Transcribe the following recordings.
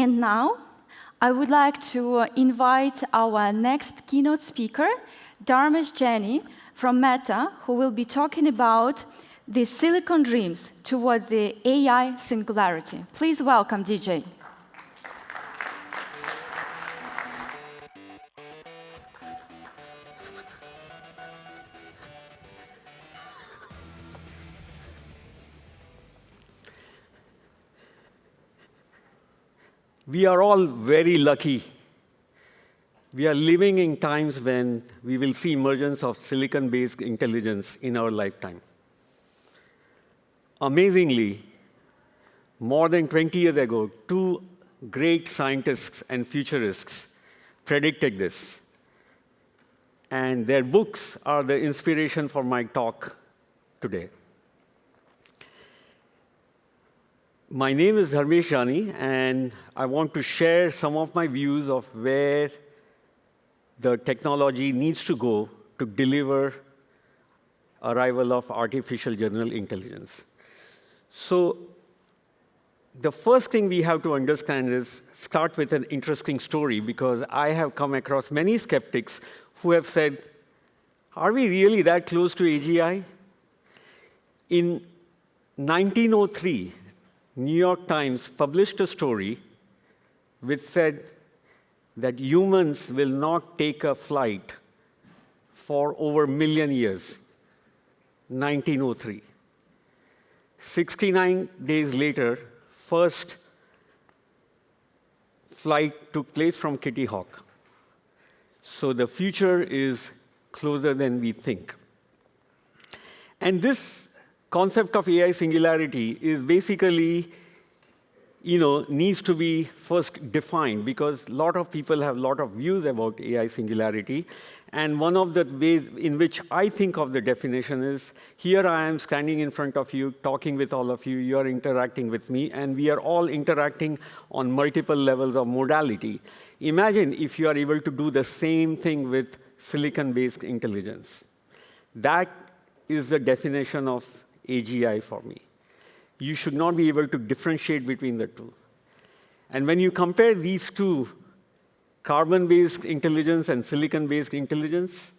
And now, I would like to invite our next keynote speaker, Dharmesh Jani from Meta, who will be talking about the silicon dreams towards the AI Singularity. Please welcome DJ. We are all very lucky. We are living in times when we will see emergence of silicon-based intelligence in our lifetime. Amazingly, more than 20 years ago, two great scientists and futurists predicted this. And their books are the inspiration for my talk today. My name is Dharmesh Jani, and I want to share some of my views of where the technology needs to go to deliver arrival of artificial general intelligence. So the first thing we have to understand is start with an interesting story, because I have come across many skeptics who have said, are we really that close to AGI? In 1903, New York Times published a story which said that humans will not take a flight for over a million years, 1903. 69 days later, first flight took place from Kitty Hawk. So the future is closer than we think. And this concept of AI singularity is basically, needs to be first defined, because a lot of people have a lot of views about AI singularity. And one of the ways in which I think of the definition is, here I am standing in front of you, talking with all of you, you are interacting with me, and we are all interacting on multiple levels of modality. Imagine if you are able to do the same thing with silicon-based intelligence. That is the definition of AGI for me. You should not be able to differentiate between the two. And when you compare these two, carbon-based intelligence and silicon-based intelligence,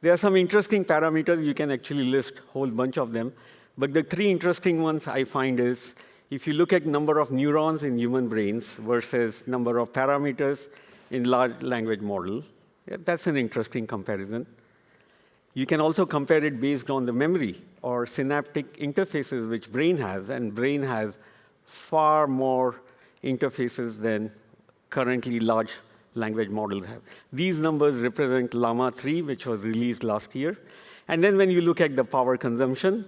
there are some interesting parameters. You can actually list a whole bunch of them. But the three interesting ones I find is, if you look at number of neurons in human brains versus number of parameters in large language model, that's an interesting comparison. You can also compare it based on the memory or synaptic interfaces which brain has, and brain has far more interfaces than currently large language models have. These numbers represent Lama 3, which was released last year. And then when you look at the power consumption,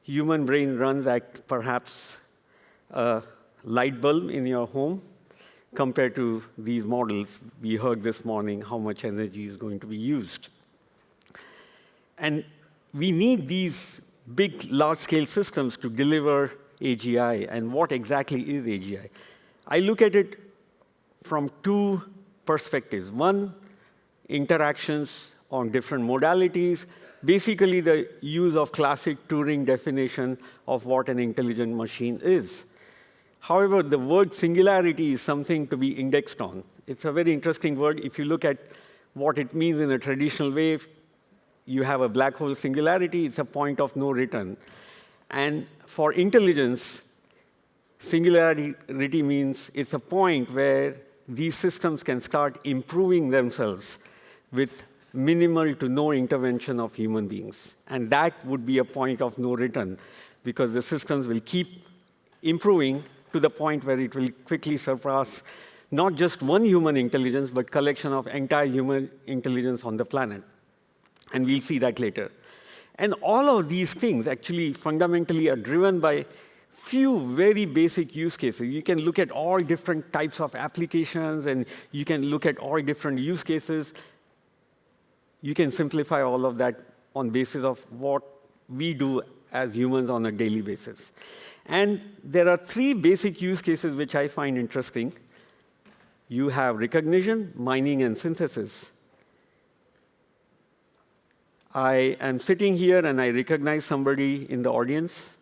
human brain runs at perhaps a light bulb in your home compared to these models. We heard this morning how much energy is going to be used. And we need these big, large-scale systems to deliver AGI. And what exactly is AGI? I look at it from two perspectives. One, interactions on different modalities, basically the use of classic Turing definition of what an intelligent machine is. However, the word singularity is something to be indexed on. It's a very interesting word. If you look at what it means in a traditional way, you have a black hole singularity, it's a point of no return. And for intelligence, singularity means it's a point where these systems can start improving themselves with minimal to no intervention of human beings. And that would be a point of no return, because the systems will keep improving to the point where it will quickly surpass not just one human intelligence, but collection of entire human intelligence on the planet. And we'll see that later. And all of these things actually fundamentally are driven by few very basic use cases. You can look at all different types of applications, and you can look at all different use cases. You can simplify all of that on basis of what we do as humans on a daily basis. And there are three basic use cases which I find interesting. You have recognition, mining, and synthesis. I am sitting here, and I recognize somebody in the audience.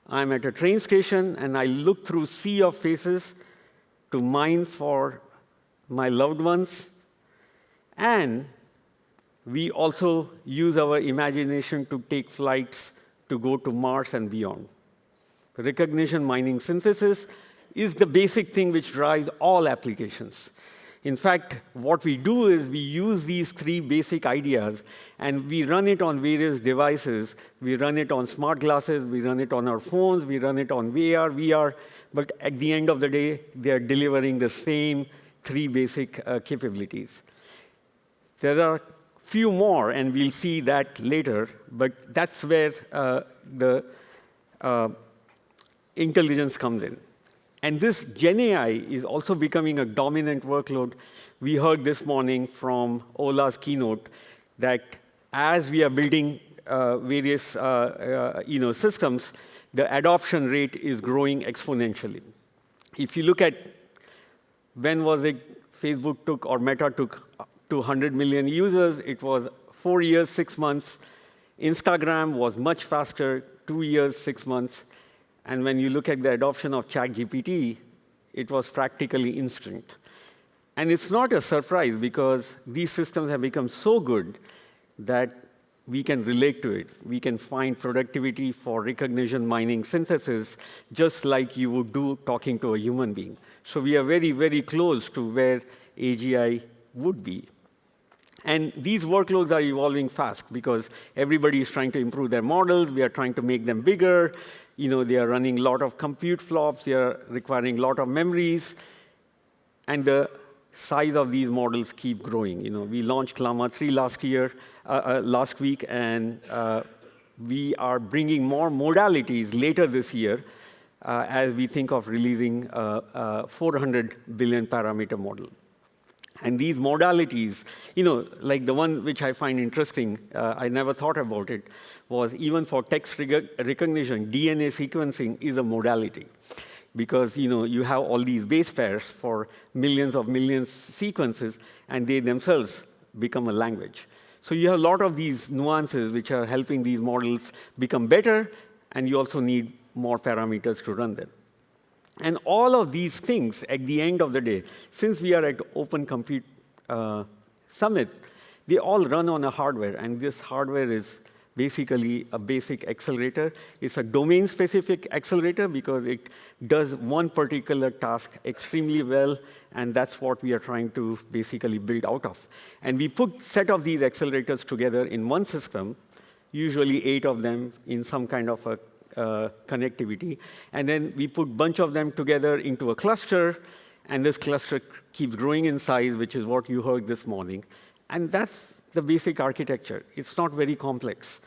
I'm at a train station, and I look through a sea of faces to mine for my loved ones, and we also use our imagination to take flights to go to Mars and beyond. Recognition, mining, synthesis is the basic thing which drives all applications. In fact, what we do is we use these three basic ideas, and we run it on various devices. We run it on smart glasses, we run it on our phones, we run it on AR, VR, but at the end of the day, they are delivering the same three basic capabilities. There are few more, and we'll see that later, but that's where the intelligence comes in. And this Gen AI is also becoming a dominant workload. We heard this morning from Ola's keynote that as we are building various systems, the adoption rate is growing exponentially. If you look at when was it Facebook took or Meta took 200 million users, it was 4 years, 6 months. Instagram was much faster, 2 years, 6 months. And when you look at the adoption of ChatGPT, it was practically instant. And it's not a surprise, because these systems have become so good that we can relate to it. We can find productivity for recognition, mining, synthesis, just like you would do talking to a human being. So we are very, very close to where AGI would be. And these workloads are evolving fast, because everybody is trying to improve their models. We are trying to make them bigger. They are running a lot of compute flops. They are requiring a lot of memories. And the size of these models keep growing. We launched Lama 3 last week, and we are bringing more modalities later this year as we think of releasing a 400 billion parameter model. And these modalities, like the one which I find interesting, I never thought about it, was even for text recognition, DNA sequencing is a modality. Because you have all these base pairs for millions of millions sequences, and they themselves become a language. So you have a lot of these nuances which are helping these models become better, and you also need more parameters to run them. And all of these things, at the end of the day, since we are at Open Compute Summit, they all run on a hardware. And this hardware is basically a basic accelerator. It's a domain-specific accelerator, because it does one particular task extremely well, and that's what we are trying to basically build out of. And we put a set of these accelerators together in one system, usually 8 of them in some kind of a connectivity. And then we put a bunch of them together into a cluster, and this cluster keeps growing in size, which is what you heard this morning. And that's the basic architecture. It's not very complex.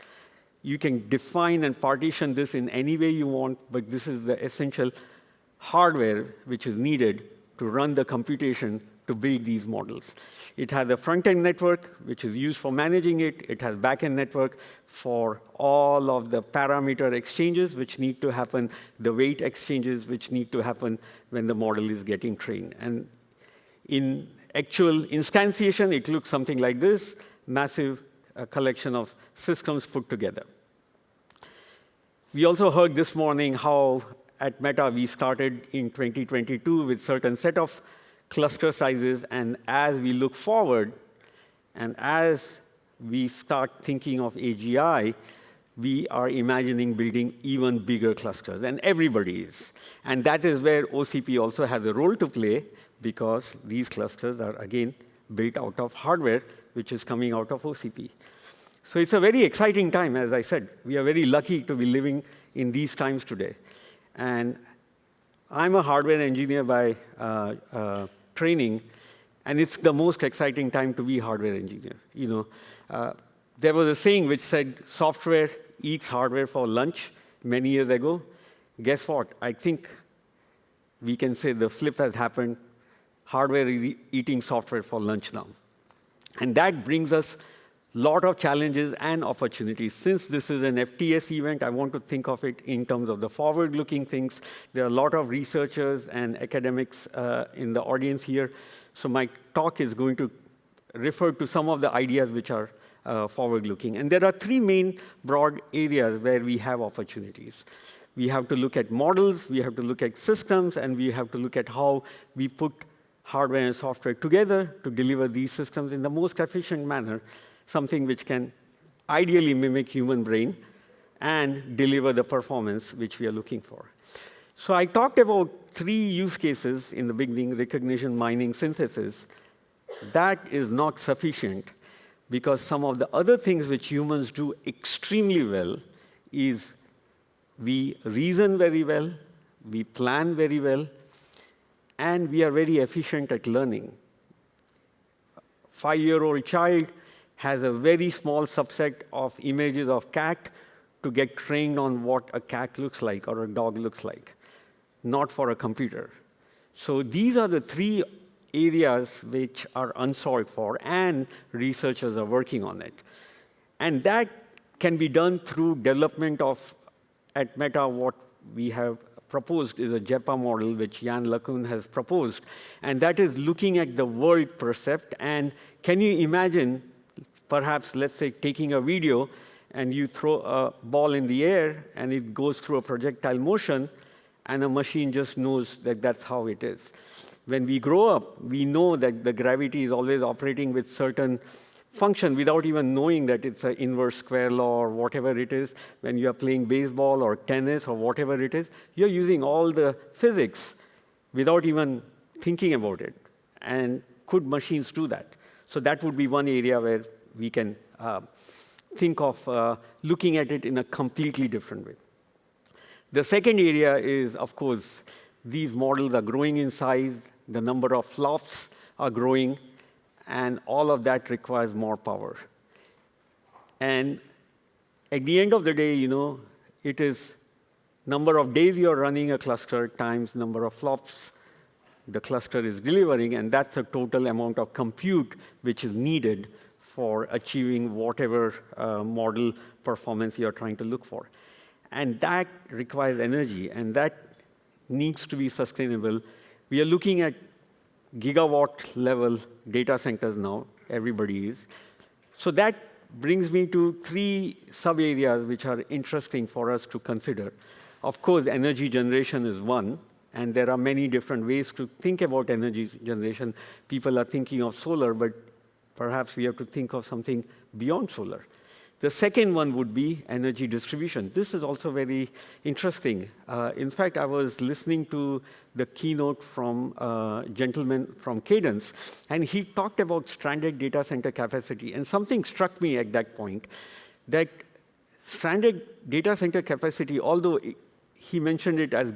You can define and partition this in any way you want, but this is the essential hardware which is needed to run the computation to build these models. It has a front-end network, which is used for managing it. It has back-end network for all of the parameter exchanges, which need to happen, the weight exchanges, which need to happen when the model is getting trained. And in actual instantiation, it looks something like this, massive collection of systems put together. We also heard this morning how at Meta we started in 2022 with certain set of cluster sizes, and as we look forward, and as we start thinking of AGI, we are imagining building even bigger clusters, and everybody is. And that is where OCP also has a role to play, because these clusters are, again, built out of hardware, which is coming out of OCP. So it's a very exciting time, as I said. We are very lucky to be living in these times today. And I'm a hardware engineer by training, and it's the most exciting time to be a hardware engineer. There was a saying which said, software eats hardware for lunch many years ago. Guess what? I think we can say the flip has happened. Hardware is eating software for lunch now. And that brings us a lot of challenges and opportunities. Since this is an FTS event, I want to think of it in terms of the forward-looking things. There are a lot of researchers and academics in the audience here. So my talk is going to refer to some of the ideas which are forward-looking. And there are 3 main broad areas where we have opportunities. We have to look at models, we have to look at systems, and we have to look at how we put hardware and software together to deliver these systems in the most efficient manner, something which can ideally mimic human brain and deliver the performance which we are looking for. So I talked about 3 use cases in the beginning: recognition, mining, synthesis. That is not sufficient, because some of the other things which humans do extremely well is we reason very well, we plan very well, and we are very efficient at learning. A 5-year-old child has a very small subset of images of cat to get trained on what a cat looks like or a dog looks like, not for a computer. So these are the 3 areas which are unsolved for, and researchers are working on it. And that can be done through development of, at Meta, what we have proposed is a JEPA model, which Jan LeCun has proposed. And that is looking at the world percept. And can you imagine, perhaps, let's say, taking a video, and you throw a ball in the air, and it goes through a projectile motion, and a machine just knows that that's how it is. When we grow up, we know that the gravity is always operating with certain function without even knowing that it's an inverse square law or whatever it is. When you are playing baseball or tennis or whatever it is, you're using all the physics without even thinking about it. And could machines do that? So that would be one area where we can think of looking at it in a completely different way. The second area is, of course, these models are growing in size, the number of flops are growing, and all of that requires more power. And at the end of the day, it is number of days you're running a cluster times number of flops the cluster is delivering, and that's the total amount of compute which is needed for achieving whatever model performance you're trying to look for. And that requires energy, and that needs to be sustainable. We are looking at gigawatt-level data centers now. Everybody is. So that brings me to 3 sub-areas which are interesting for us to consider. Of course, energy generation is one, and there are many different ways to think about energy generation. People are thinking of solar, but perhaps we have to think of something beyond solar. The second one would be energy distribution. This is also very interesting. In fact, I was listening to the keynote from a gentleman from Cadence, and he talked about stranded data center capacity. And something struck me at that point, that stranded data center capacity, although he mentioned it as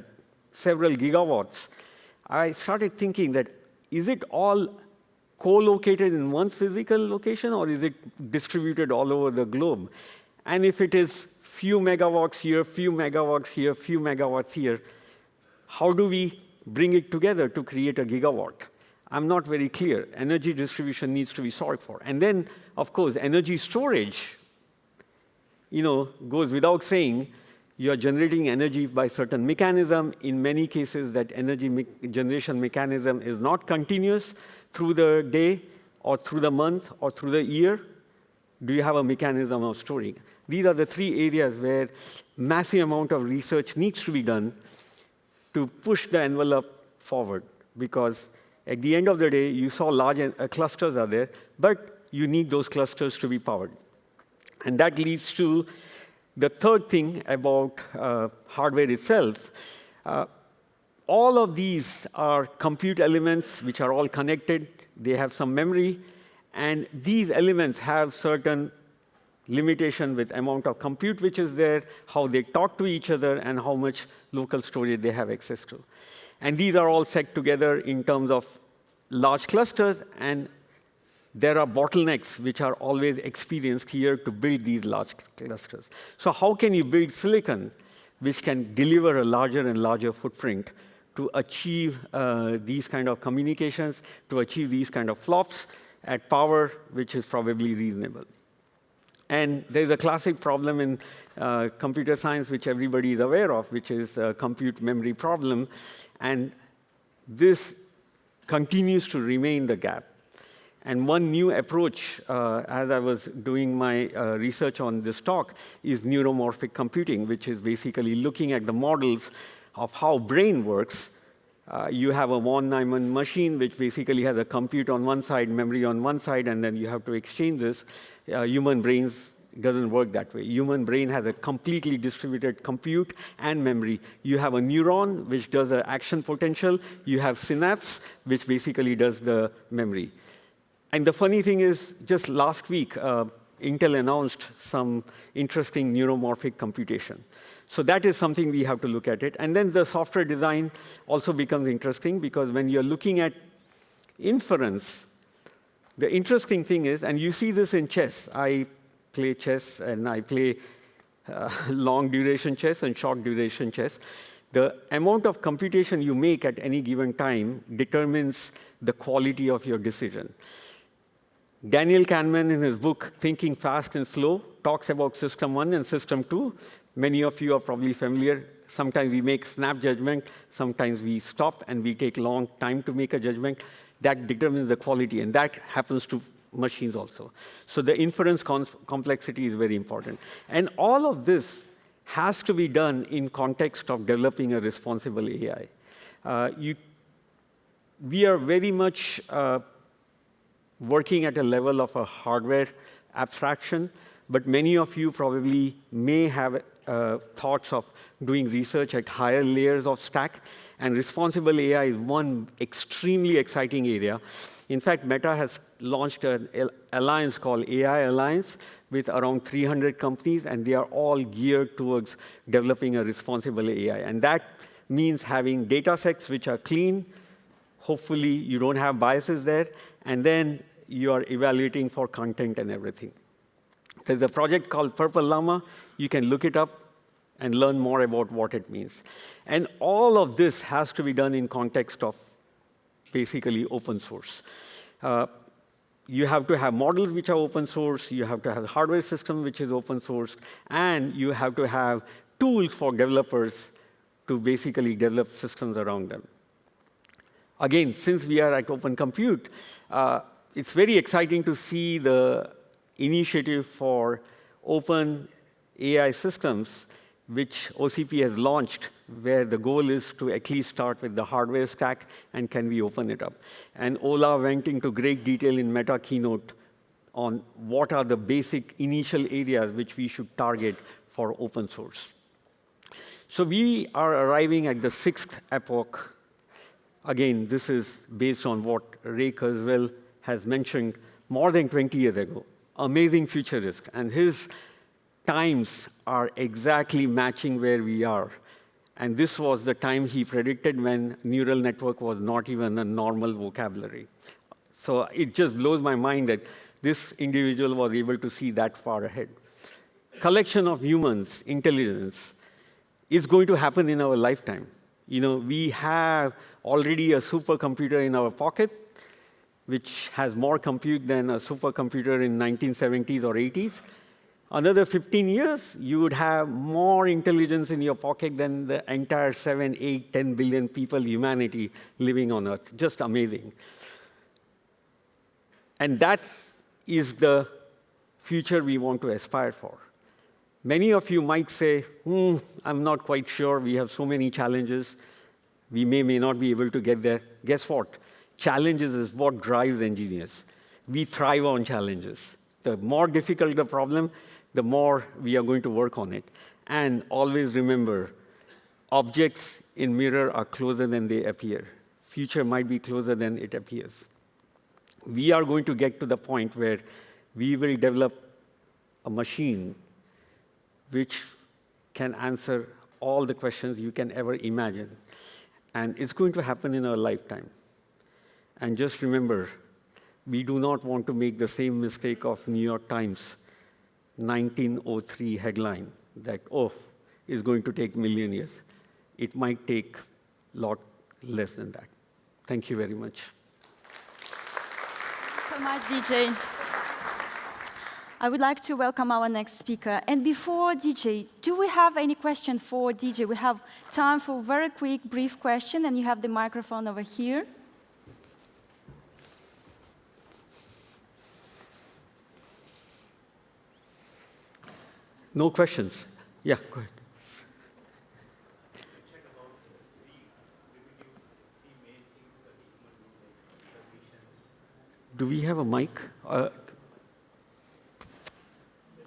several gigawatts, I started thinking that, is it all co-located in one physical location, or is it distributed all over the globe? And if it is few megawatts here, few megawatts here, few megawatts here, how do we bring it together to create a gigawatt? I'm not very clear. Energy distribution needs to be solved for. And then, of course, energy storage, goes without saying. You are generating energy by certain mechanism. In many cases, that energy generation mechanism is not continuous through the day or through the month or through the year. Do you have a mechanism of storing? These are the 3 areas where massive amount of research needs to be done to push the envelope forward, because at the end of the day, you saw large clusters are there, but you need those clusters to be powered. And that leads to the third thing about hardware itself. All of these are compute elements which are all connected. They have some memory. And these elements have certain limitation with amount of compute which is there, how they talk to each other, and how much local storage they have access to. And these are all set together in terms of large clusters, and there are bottlenecks which are always experienced here to build these large clusters. So how can you build silicon which can deliver a larger and larger footprint to achieve these kind of communications, to achieve these kind of flops at power which is probably reasonable? And there's a classic problem in computer science which everybody is aware of, which is a compute memory problem. And this continues to remain the gap. And one new approach, as I was doing my research on this talk, is neuromorphic computing, which is basically looking at the models of how brain works. You have a von Neumann machine, which basically has a compute on one side, memory on one side, and then you have to exchange this. Human brains doesn't work that way. Human brain has a completely distributed compute and memory. You have a neuron, which does the action potential. You have synapse, which basically does the memory. And the funny thing is, just last week, Intel announced some interesting neuromorphic computation. So that is something we have to look at it. And then the software design also becomes interesting, because when you're looking at inference, the interesting thing is, and you see this in chess. I play chess, and I play long duration chess and short duration chess. The amount of computation you make at any given time determines the quality of your decision. Daniel Kahneman, in his book, Thinking Fast and Slow, talks about System 1 and System 2. Many of you are probably familiar. Sometimes we make snap judgment. Sometimes we stop, and we take long time to make a judgment. That determines the quality, and that happens to machines also. So the inference complexity is very important. And all of this has to be done in context of developing a responsible AI. We are very much working at a level of a hardware abstraction, but many of you probably may have thoughts of doing research at higher layers of stack, and responsible AI is one extremely exciting area. In fact, Meta has launched an alliance called AI Alliance with around 300 companies, and they are all geared towards developing a responsible AI. And that means having data sets which are clean. Hopefully, you don't have biases there. And then you are evaluating for content and everything. There's a project called Purple Llama. You can look it up and learn more about what it means. And all of this has to be done in context of basically open source. You have to have models which are open source. You have to have a hardware system which is open source. And you have to have tools for developers to basically develop systems around them. Again, since we are at Open Compute, it's very exciting to see the initiative for open AI systems, which OCP has launched, where the goal is to at least start with the hardware stack, and can we open it up. And Ola went into great detail in Meta keynote on what are the basic initial areas which we should target for open source. So we are arriving at the sixth epoch. Again, this is based on what Ray Kurzweil has mentioned more than 20 years ago. Amazing futurist. And his times are exactly matching where we are. And this was the time he predicted when neural network was not even a normal vocabulary. So it just blows my mind that this individual was able to see that far ahead. Collection of humans, intelligence, is going to happen in our lifetime. You know, we have already a supercomputer in our pocket, which has more compute than a supercomputer in 1970s or 80s. Another 15 years, you would have more intelligence in your pocket than the entire 7, 8, 10 billion people, humanity, living on Earth. Just amazing. And that is the future we want to aspire for. Many of you might say, I'm not quite sure. We have so many challenges. We may not be able to get there. Guess what? Challenges is what drives engineers. We thrive on challenges. The more difficult the problem, the more we are going to work on it. And always remember, objects in mirror are closer than they appear. Future might be closer than it appears. We are going to get to the point where we will develop a machine which can answer all the questions you can ever imagine. And it's going to happen in our lifetime. And just remember, we do not want to make the same mistake of New York Times 1903 headline that, it's going to take a million years. It might take a lot less than that. Thank you very much. Thanks so much, DJ. I would like to welcome our next speaker. And before DJ, do we have any question for DJ? We have time for a very quick, brief question, and you have the microphone over here. No questions? Yeah, go ahead. Do we have a mic?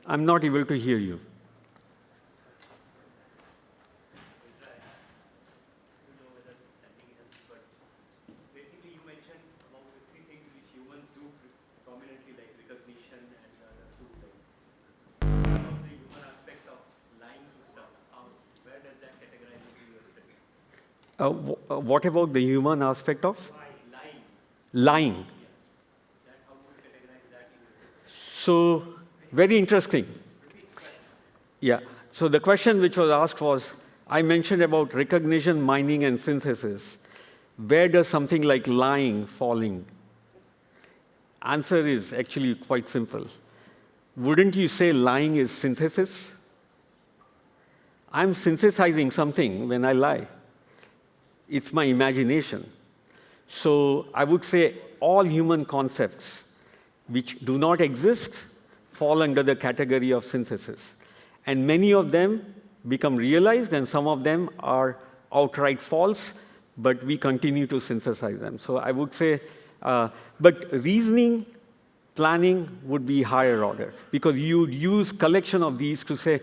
I'm not able to hear you. Basically, you mentioned about the three things which humans do prominently, like recognition and the other two, like about the human aspect of lying to stuff. Where does that categorize into your study? What about the human aspect of? Lying. Lying. Yes. How would you categorize that in your study? So, very interesting. Yeah. So the question which was asked was, I mentioned about recognition, mining, and synthesis. Where does something like lying fall in? Answer is actually quite simple. Wouldn't you say lying is synthesis? I'm synthesizing something when I lie. It's my imagination. So I would say all human concepts which do not exist fall under the category of synthesis. And many of them become realized, and some of them are outright false, but we continue to synthesize them. So I would say, but reasoning, planning would be higher order, because you would use collection of these to say,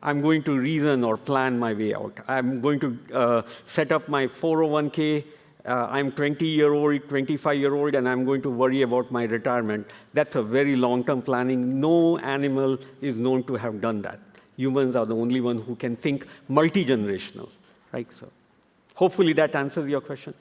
I'm going to reason or plan my way out. I'm going to set up my 401k. I'm 20-year-old, 25-year-old, and I'm going to worry about my retirement. That's a very long-term planning. No animal is known to have done that. Humans are the only one who can think multi-generational, right? So hopefully that answers your question.